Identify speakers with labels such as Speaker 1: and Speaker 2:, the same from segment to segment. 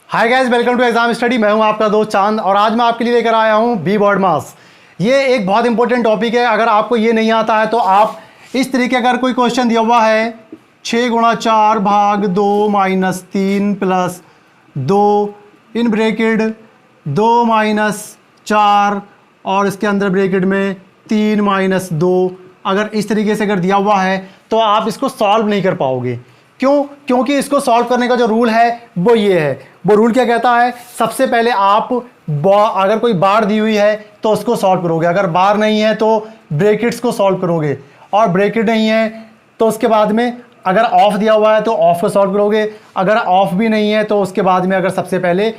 Speaker 1: Hi guys, welcome to exam study. मैं हूं आपका दोस्त चांद और आज मैं आपके लिए लेकर आया हूं बी बॉड मास। ये एक बहुत इंपॉर्टेंट टॉपिक है। अगर आपको ये नहीं आता है तो आप इस तरीके अगर कोई क्वेश्चन दिया हुआ है 6 गुणा 4 भाग 2 minus 3 plus 2 in bracket 2 minus 4 और इसके अंदर ब्रैकेट में 3 माइनस 2, अगर इस तरीके से अगर दिया हुआ है तो आप इसको सॉल्व नहीं कर पाओगे। क्यों? क्योंकि इसको सॉल्व करने का जो रूल है वो ये है। वो रूल क्या कहता है? सबसे पहले आप अगर कोई बार दी हुई है तो उसको सॉल्व करोगे, अगर बार नहीं है तो ब्रैकेट्स को सॉल्व करोगे, और ब्रैकेट नहीं है तो उसके बाद में अगर ऑफ दिया हुआ है तो ऑफ को सॉल्व करोगे, अगर ऑफ भी नहीं है तो उसके बाद में अगर सबसे पहले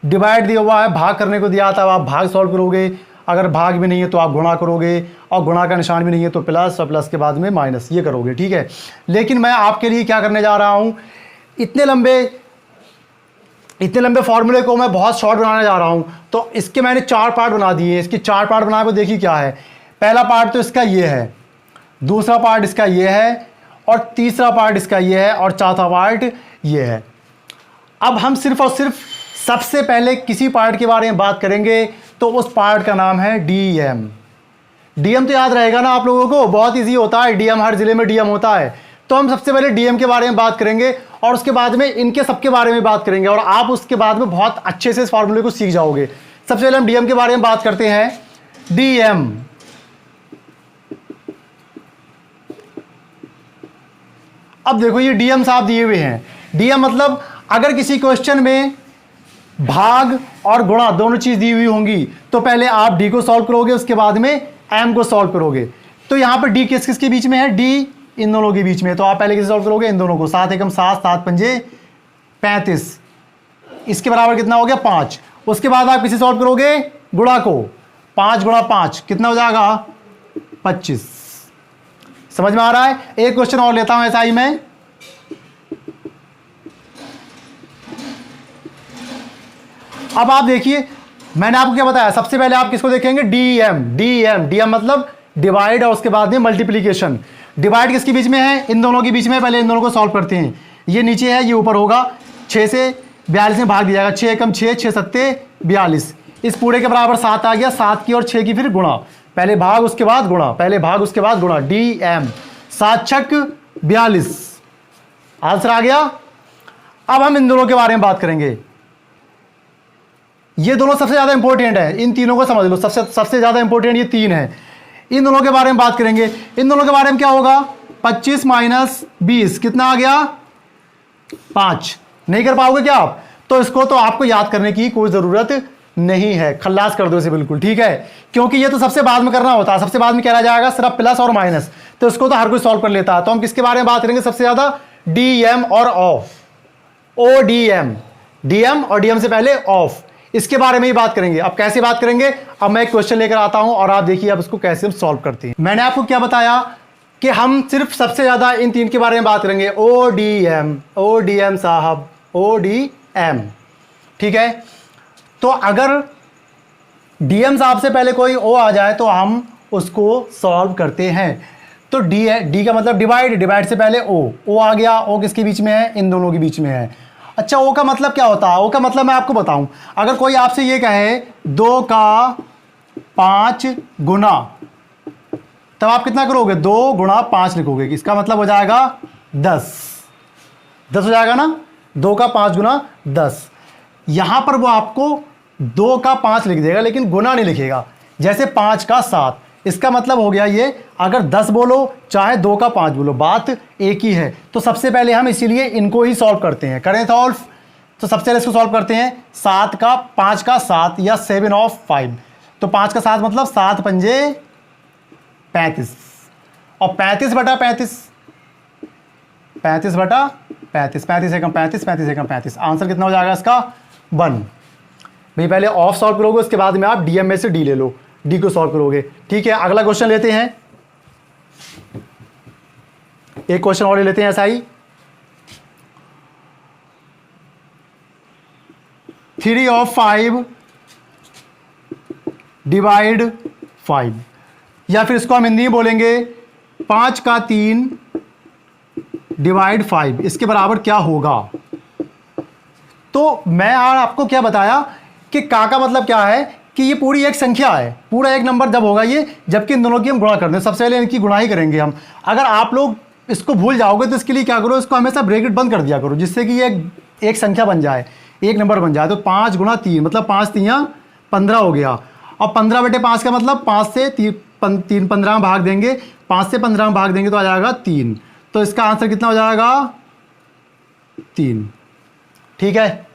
Speaker 1: डिवाइड दिया हुआ है, भाग करने को दिया था, आप भाग सॉल्व करोगे, अगर भाग भी नहीं है तो आप गुणा करोगे, और गुणा का निशान भी नहीं है तो प्लस, और प्लस के बाद में माइनस, ये करोगे। ठीक है, लेकिन मैं आपके लिए क्या करने जा रहा हूँ, इतने लंबे फॉर्मूले को मैं बहुत शॉर्ट बनाने जा रहा हूँ। तो इसके मैंने 4 पार्ट बना दिए हैं। इसके 4 पार्ट बना के देखिए क्या है। पहला पार्ट तो इसका ये है, दूसरा पार्ट इसका ये है, और तीसरा पार्ट इसका ये है, और चौथा पार्ट ये है। अब हम सिर्फ और सिर्फ सबसे पहले किसी पार्ट के बारे में बात करेंगे तो उस पार्ट का नाम है डीएम। डीएम तो याद रहेगा ना आप लोगों को, बहुत इजी होता है डीएम, हर जिले में डीएम होता है। तो हम सबसे पहले डीएम के बारे में बात करेंगे और उसके बाद में इनके सबके बारे में बात करेंगे, और आप उसके बाद में बहुत अच्छे से इस फार्मूले को सीख जाओगे। सबसे पहले हम डीएम के बारे में बात करते हैं। डीएम अब देखो, ये डीएम साहब दिए हुए हैं। डीएम मतलब अगर किसी क्वेश्चन में भाग और गुणा दोनों चीज दी हुई होंगी तो पहले आप डी को सॉल्व करोगे, उसके बाद में एम को सॉल्व करोगे। तो यहां पर डी किस किसके बीच में है? डी इन दोनों के बीच में। तो आप पहले किसे सॉल्व करोगे? इन दोनों को। 7 एकम 7, 7 पंजे 35, इसके बराबर कितना हो गया? 5। उसके बाद आप किसे सॉल्व करोगे? गुणा को। 5 गुणा 5 कितना हो जाएगा? 25। समझ में आ रहा है? एक क्वेश्चन और लेता हूं ऐसा ही मैं। अब आप देखिए, मैंने आपको क्या बताया, सबसे पहले आप किसको देखेंगे? डीएम। डीएम डीएम मतलब डिवाइड और उसके बाद में मल्टीप्लीकेशन। डिवाइड किसके बीच में है? इन दोनों के बीच में। पहले इन दोनों को सॉल्व करते हैं। ये नीचे है, ये ऊपर होगा। 6 से 42 में भाग दिया जाएगा। 6 एकम 6, 6 सत्ते 42। इस पूरे के बराबर 7 आ गया। 7 की और 6 की फिर गुणा, पहले भाग उसके बाद गुणा, पहले भाग उसके बाद गुणा। डीएम 7 छक 42, आंसर आ गया। अब हम इन दोनों के बारे में बात करेंगे। ये दोनों सबसे ज्यादा इंपॉर्टेंट है, इन तीनों को समझ लो। सबसे ज्यादा इंपॉर्टेंट ये 3 है। इन दोनों के बारे में बात करेंगे। इन दोनों के बारे में क्या होगा? 25 माइनस 20 कितना आ गया? 5। नहीं कर पाओगे क्या आप? तो इसको तो आपको याद करने की कोई जरूरत नहीं है, खल्लास कर दो इसे बिल्कुल। ठीक है, क्योंकि ये तो सबसे बाद में करना होता है। सबसे बाद में करा जाएगा सिर्फ प्लस और माइनस, तो इसको तो हर कोई सॉल्व कर लेता है। तो हम किसके बारे में बात करेंगे सबसे ज्यादा? डीएम और ऑफ। ओ डीएम, डीएम और डीएम से पहले ऑफ, इसके बारे में ही बात करेंगे। अब कैसे बात करेंगे? अब मैं एक क्वेश्चन लेकर आता हूं और आप देखिए अब इसको कैसे हम सॉल्व करते हैं। मैंने आपको क्या बताया कि हम सिर्फ सबसे ज्यादा इन 3 के बारे में बात करेंगे। ओ डीएम, ओ डीएम साहब, ओ डीएम। ठीक है, तो अगर डीएम साहब से पहले कोई ओ आ जाए तो हम उसको सॉल्व करते हैं। तो डी है, डी का मतलब डिवाइड, डिवाइड से पहले ओ आ गया। ओ किसके बीच में है? इन दोनों के बीच में है। अच्छा, ओ का मतलब क्या होता है? ओ का मतलब मैं आपको बताऊं, अगर कोई आपसे ये कहे 2 का 5 गुना, तब आप कितना करोगे? 2 गुणा 5 लिखोगे। इसका मतलब हो जाएगा 10 हो जाएगा ना। 2 का 5 गुना 10। यहां पर वो आपको 2 का 5 लिख देगा लेकिन गुना नहीं लिखेगा। जैसे 5 का 7, इसका मतलब हो गया ये, अगर 10 बोलो चाहे 2 का 5 बोलो, बात एक ही है। तो सबसे पहले हम इसीलिए इनको ही सॉल्व करते हैं। करें सॉल्व, तो सबसे पहले इसको सॉल्व करते हैं। 5 का 7 या 7 ऑफ 5, तो 5 का 7 मतलब 7 पंजे 35, और 35 बटा 35, 35 बटा 35, 35 एकम 35, 35 एकम 35। आंसर कितना हो जाएगा इसका? 1। भाई पहले ऑफ सॉल्व करोगे, उसके बाद में आप डीएम में से डी ले लो, डी को सॉल्व करोगे। ठीक है, अगला क्वेश्चन लेते हैं। एक क्वेश्चन और ले लेते हैं ऐसा ही। 3 ऑफ 5 डिवाइड 5, या फिर इसको हम हिंदी में बोलेंगे 5 का 3 डिवाइड 5, इसके बराबर क्या होगा? तो मैं आपको क्या बताया कि का मतलब क्या है कि ये पूरी एक संख्या है, पूरा एक नंबर जब होगा ये, जबकि इन दोनों की हम गुणा करते हैं। सबसे पहले इनकी गुणा ही करेंगे हम। अगर आप लोग इसको भूल जाओगे तो इसके लिए क्या करो, इसको हमेशा ब्रैकेट बंद कर दिया करो, जिससे कि ये एक संख्या बन जाए, एक नंबर बन जाए। तो 5 गुणा 3 मतलब 5 3 15 हो गया। और 15/5 का मतलब 5 से 3 15 में भाग देंगे, 5 से 15 में भाग देंगे तो आ जाएगा 3। तो इसका आंसर कितना हो जाएगा 3। ठीक है,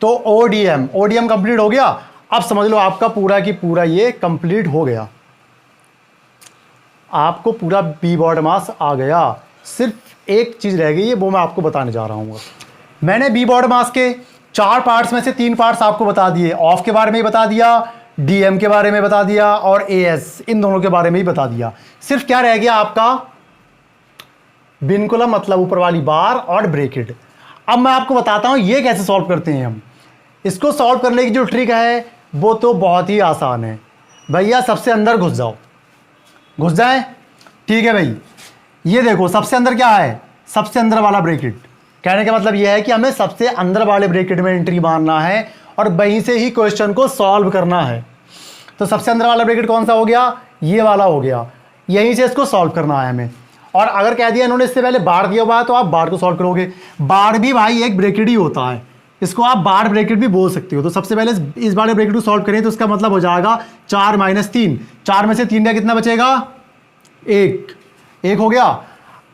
Speaker 1: तो ओडीएम कंप्लीट हो गया। अब समझ लो आपका पूरा की पूरा ये कंप्लीट हो गया, आपको पूरा बी बॉड मास आ गया। सिर्फ एक चीज रह गई है, वो मैं आपको बताने जा रहा हूँ। मैंने बी बॉड मास के 4 पार्ट्स में से 3 पार्ट्स आपको बता दिए। ऑफ के बारे में ही बता दिया, डीएम के बारे में बता दिया, और एएस, इन दोनों के बारे में ही बता दिया। सिर्फ क्या रह गया आपका विनकुलम, मतलब ऊपर वाली बार और ब्रैकेट। अब मैं आपको बताता हूं ये कैसे सॉल्व करते हैं हम। इसको सॉल्व करने की जो ट्रिक है वो तो बहुत ही आसान है। भैया सबसे अंदर घुस जाओ, घुस जाए। ठीक है भाई, ये देखो सबसे अंदर क्या है, सबसे अंदर वाला ब्रैकेट। कहने का मतलब ये है कि हमें सबसे अंदर वाले ब्रैकेट में एंट्री मारना है और वहीं से ही क्वेश्चन को सॉल्व करना है। तो सबसे अंदर वाला ब्रैकेट कौन सा हो गया, ये वाला हो गया। यहीं से इसको सॉल्व करना है हमें। और अगर कह दिया इन्होंने इससे पहले बार दिया हुआ है तो आप बार को सॉल्व करोगे। बार भी भाई एक ब्रैकेट ही होता है, इसको आप बार ब्रैकेट भी बोल सकते हो। तो सबसे पहले इस बार ब्रैकेट को सॉल्व करें तो इसका मतलब हो जाएगा 4 - 3। 4 में से 3 का कितना बचेगा, 1 हो गया।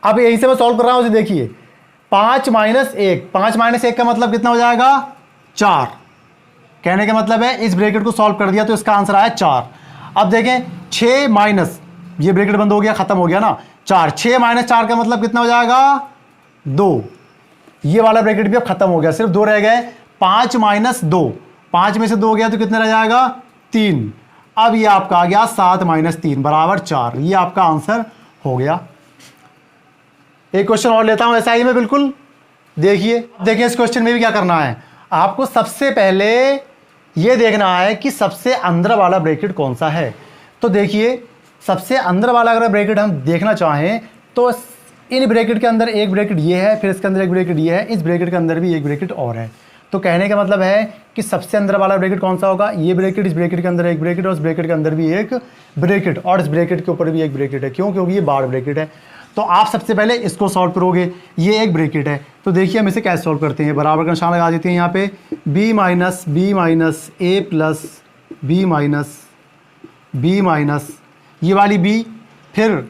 Speaker 1: अब यहीं से मैं सॉल्व कर रहा हूं, उसे देखिए 5 - 1, 5 - 1 का मतलब कितना हो जाएगा 4। कहने का मतलब है इस ब्रैकेट को सॉल्व कर दिया तो इसका आंसर आया 4। अब देखें 6 माइनस, ये ब्रैकेट बंद हो गया, खत्म हो गया ना, 4। 6 - 4 का मतलब कितना हो जाएगा 2। ये वाला ब्रैकेट भी अब खत्म हो गया, सिर्फ 2 रह गए। 5 - 2, 5 में से 2 गया तो कितना रह जाएगा 3। अब ये आपका आ गया 7 - 3 बराबर 4। ये आपका आंसर हो गया। एक क्वेश्चन और लेता हूं ऐसा ही में, बिल्कुल देखिए इस क्वेश्चन में भी क्या करना है आपको। सबसे पहले ये देखना है कि सबसे अंदर वाला ब्रैकेट कौन सा है। तो देखिए सबसे अंदर वाला अगर ब्रैकेट हम देखना चाहें तो इन ब्रैकेट के अंदर एक ब्रैकेट ये है, फिर इसके अंदर एक ब्रैकेट ये है, इस ब्रैकेट के अंदर भी एक ब्रैकेट और है। तो कहने का मतलब है कि सबसे अंदर वाला ब्रैकेट कौन सा होगा, ये ब्रैकेट, इस ब्रैकेट के अंदर एक ब्रैकेट और इस ब्रैकेट के अंदर भी एक ब्रैकेट और इस ब्रैकेट के ऊपर भी एक ब्रैकेट है। क्यों, क्योंकि ये बार ब्रैकेट है। तो आप सबसे पहले इसको सॉल्व करोगे, ये एक ब्रैकेट है। तो देखिए हम इसे कैसे सॉल्व करते हैं, बराबर का निशान लगा देते हैं यहाँ पे, b - a plus b minus ये वाली b। फिर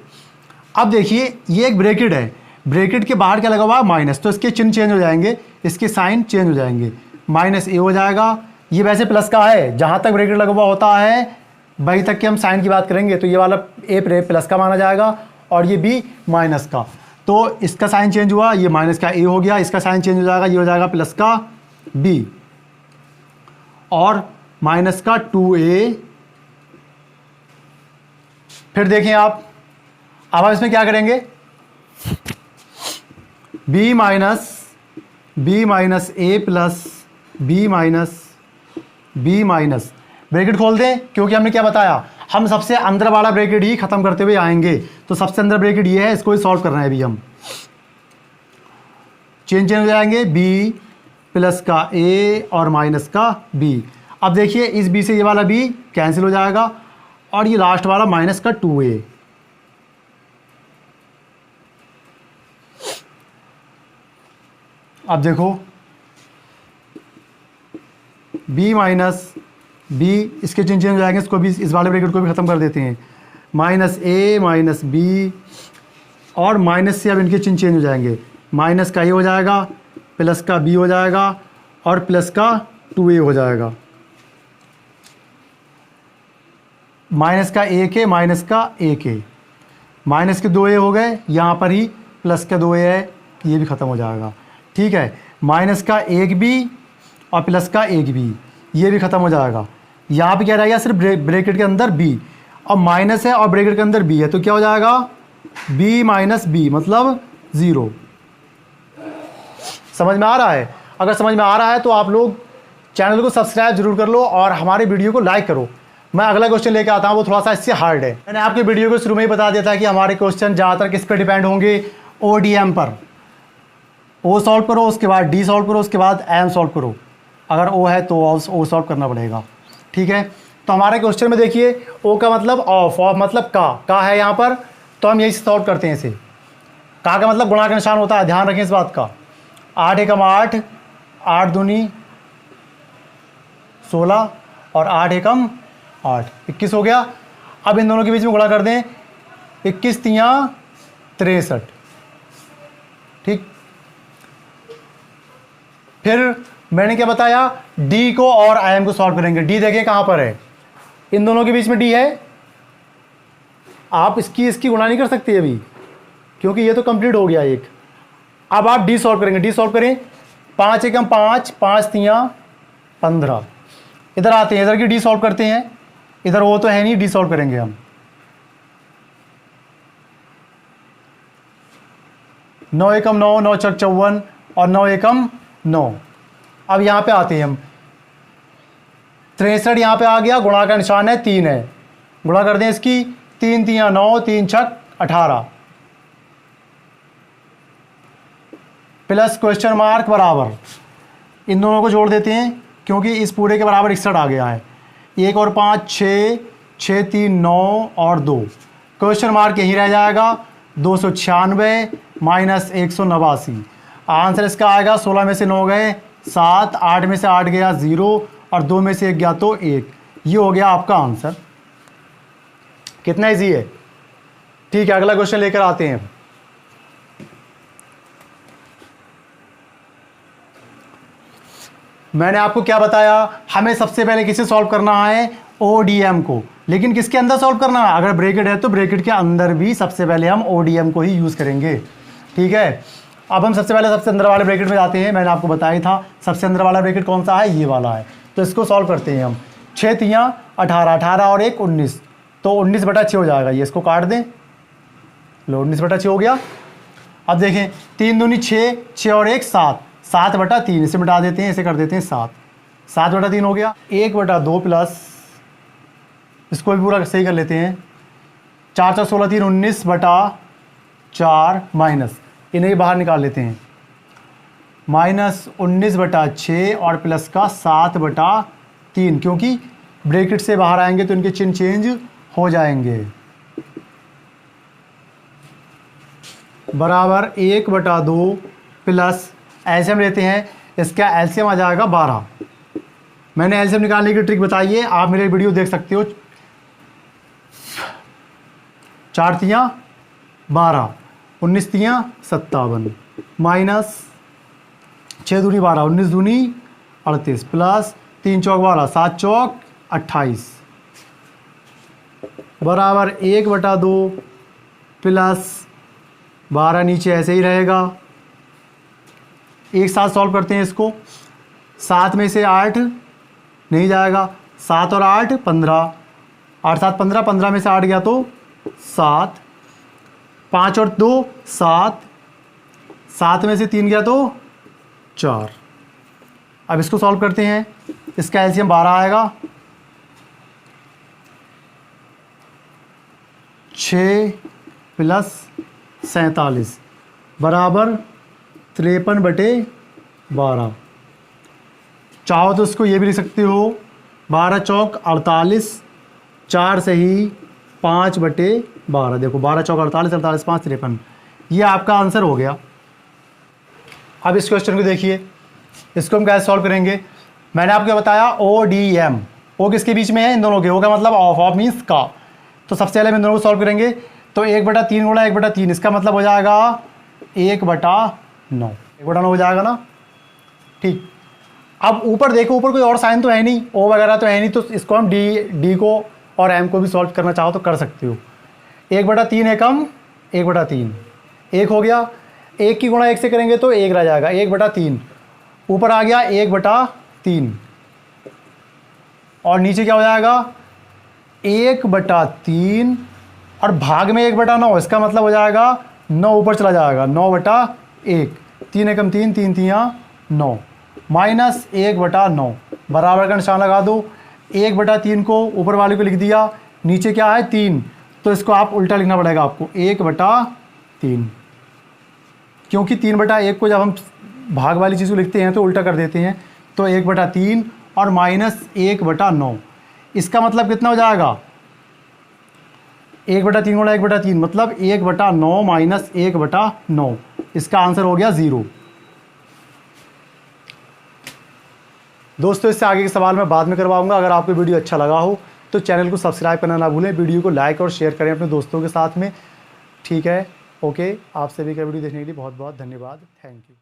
Speaker 1: अब देखिए ये एक ब्रैकेट है, ब्रैकेट के बाहर क्या लगा हुआ है माइनस, तो इसके चिन्ह चेंज हो जाएंगे, इसके साइन चेंज हो जाएंगे, -a हो जाएगा। ये वैसे प्लस का है, जहाँ तक ब्रैकेट लगा हुआ होता है वहीं तक के हम साइन की बात करेंगे। तो ये वाला a प्लस का माना जाएगा और ये b माइनस का। तो इसका साइन चेंज हुआ, ये माइनस का a हो गया, इसका साइन चेंज हो जाएगा, ये हो जाएगा प्लस का b और माइनस का 2a। फिर देखें आप, अब इसमें क्या करेंगे, b minus a plus b minus bracket खोल दें, क्योंकि हमने क्या बताया, हम सबसे अंदर वाला ब्रैकेट ही खत्म करते हुए आएंगे। तो सबसे अंदर ब्रैकेट ये है, इसको ही सॉल्व करना है अभी हम। चेंज हो जाएंगे, b प्लस का a और माइनस का b। अब देखिए इस b से ये वाला b कैंसिल हो जाएगा और ये लास्ट वाला माइनस का 2a। अब देखो b माइनस b, इसके चिन्ह चेंज हो जाएंगे, इसको भी, इस वाले ब्रैकेट को भी ख़त्म कर देते हैं, -a माइनस b और माइनस से अब इनके चिन्ह चेंज हो जाएंगे, माइनस का a हो जाएगा, प्लस का b हो जाएगा और प्लस का 2a हो जाएगा। माइनस का 1a, माइनस का 1a, माइनस के 2a हो गए, यहाँ पर ही प्लस का 2a है, ये भी ख़त्म हो जाएगा। ठीक है, माइनस का 1b और प्लस का 1b, ये भी ख़त्म हो जाएगा। यहाँ पे क्या रहेगा, सिर्फ ब्रैकेट के अंदर b और माइनस है और ब्रैकेट के अंदर b है, तो क्या हो जाएगा b माइनस b मतलब 0। समझ में आ रहा है? अगर समझ में आ रहा है तो आप लोग चैनल को सब्सक्राइब जरूर कर लो और हमारे वीडियो को लाइक करो। मैं अगला क्वेश्चन लेके आता हूँ, वो थोड़ा सा इससे हार्ड है। मैंने आपके वीडियो को शुरू में ही बता दिया था कि हमारे क्वेश्चन ज़्यादातर किस पे डिपेंड होंगे, ओडीएम पर। ओ सॉल्व करो, उसके बाद डी सॉल्व करो, उसके बाद एम सॉल्व करो। अगर ओ है तो ओ सॉल्व करना पड़ेगा। ठीक है, तो हमारे क्वेश्चन में देखिए ओ का मतलब ऑफ मतलब का है यहाँ पर, तो हम यही सॉल्व करते हैं इसे। का मतलब गुणा का निशान होता है, ध्यान रखें इस बात का। 8 एकम 8, 8 दूनी 16 और 8 एकम 8, 21 हो गया। अब इन दोनों के बीच में गुणा कर दें, 21 तियाँ 63। ठीक, फिर मैंने क्या बताया, डी को और एम को सॉल्व करेंगे। डी देखें कहां पर है, इन दोनों के बीच में डी है। आप इसकी गुणा नहीं कर सकते अभी, क्योंकि ये तो कंप्लीट हो गया एक। अब आप डी सॉल्व करेंगे, डी सॉल्व करें, 5 एकम 5, 5 तियाँ 15। इधर आते हैं, इधर की डी सॉल्व करते हैं, इधर वो तो है नहीं, डी सॉल्व करेंगे हम। 9 एकम 9, 9 चक 54 और 9 एकम 9। अब यहाँ पे आते हैं हम, 63 यहाँ पे आ गया, गुणा का निशान है 3 है, गुणा कर दें इसकी, 3 तियाँ 9, 3 छक 18 प्लस क्वेश्चन मार्क बराबर। इन दोनों को जोड़ देते हैं, क्योंकि इस पूरे के बराबर 61 आ गया है। 1 और 5 6, 6 3 9 और 2, क्वेश्चन मार्क यहीं रह जाएगा। 296 माइनस 189, आंसर इसका आएगा 16 में से 9 गए 7, 8 में से 8 गया 0 और 2 में से 1 गया तो 1। ये हो गया आपका आंसर। कितना इजी है। ठीक है, अगला क्वेश्चन लेकर आते हैं। मैंने आपको क्या बताया, हमें सबसे पहले किसे सॉल्व करना है, ODM को। लेकिन किसके अंदर सॉल्व करना है, अगर ब्रैकेट है तो ब्रैकेट के अंदर भी सबसे पहले हम ODM को ही यूज़ करेंगे। ठीक है, अब हम सबसे पहले सबसे अंदर वाले ब्रैकेट में जाते हैं। मैंने आपको बताया था सबसे अंदर वाला ब्रैकेट कौन सा है, ये वाला है। तो इसको सॉल्व करते हैं हम। 6 तियाँ 18, 18 और 1 19, तो 19/6 हो जाएगा। ये इसको काट दें, लो 19/6 हो गया। अब देखें, 3 दूनी 6, 6 और 1 7, 7/3, इसे मिटा देते हैं, इसे कर देते हैं 7, 7/3 हो गया। 1/2 प्लस, इसको भी पूरा सही कर लेते हैं, 4 4 16 3 19/4 माइनस, इन्हें बाहर निकाल लेते हैं, माइनस 19/6 और प्लस का 7/3, क्योंकि ब्रैकेट से बाहर आएंगे तो इनके चिन्ह चेंज हो जाएंगे। बराबर 1/2 प्लस, ऐसे हम लेते हैं, इसका एलसीएम आ जाएगा 12। मैंने एलसीएम निकालने की ट्रिक बताई है, आप मेरे वीडियो देख सकते हो। 4 तियाँ 12, 19 तियाँ 57 माइनस 6 दूनी 12, 19 दूनी 38 प्लस 3 चौक 12, 7 चौक 28 बराबर 1/2 प्लस 12, नीचे ऐसे ही रहेगा। एक साथ सॉल्व करते हैं इसको। 7 में से 8 नहीं जाएगा, 7 और 8 15, 8 7 15, 15 में से 8 गया तो 7, 5 और 2 7, 7 में से 3 गया तो 4। अब इसको सॉल्व करते हैं, इसका एलसीएम 12 आएगा, 6 प्लस 47 बराबर 53/12। चाहो तो इसको ये भी लिख सकते हो, 12 चौक 48, 4 सही 5/12। देखो 12 चौक 48, 48 5 53, ये आपका आंसर हो गया। अब इस क्वेश्चन को देखिए, इसको हम कैसे सॉल्व करेंगे। मैंने आपको बताया ODM, ओ किसके बीच में है, इन दोनों के। ओ का मतलब ऑफ मीन्स का। तो सबसे पहले हम इन दोनों को सॉल्व करेंगे, तो 1/3 गुणा 1/3, इसका मतलब हो जाएगा 1/9, 1/9 हो जाएगा ना। ठीक, अब ऊपर देखो, ऊपर कोई और साइन तो है नहीं, ओ वगैरह तो है नहीं, तो इसको हम डी को और एम को भी सॉल्व करना चाहो तो कर सकते हो। 1/3 है कम 1/3, 1 हो गया। 1 की गुणा 1 से करेंगे तो 1 रह जाएगा, 1/3 ऊपर आ गया 1/3 और नीचे क्या हो जाएगा 1/3 और भाग में 1/9, इसका मतलब हो जाएगा 9 ऊपर चला जाएगा, 9/1, 3 एकम 3, 3 तियाँ 9 माइनस 1/9 बराबर का निशान लगा दो। 1/3 को ऊपर वाले को लिख दिया, नीचे क्या है 3, तो इसको आप उल्टा लिखना पड़ेगा आपको, 1/3। क्योंकि 3/1 को जब हम भाग वाली चीज़ को लिखते हैं तो उल्टा कर देते हैं, तो 1/3 और -1/9। इसका मतलब कितना हो जाएगा, 1/3 गुणा 1/3 मतलब 1/9 माइनस 1/9। इसका आंसर हो गया 0। दोस्तों इससे आगे के सवाल मैं बाद में करवाऊंगा। अगर आपको वीडियो अच्छा लगा हो तो चैनल को सब्सक्राइब करना ना भूलें, वीडियो को लाइक और शेयर करें अपने दोस्तों के साथ में। ठीक है, ओके। आप सभी का वीडियो देखने के लिए बहुत बहुत धन्यवाद। Thank you.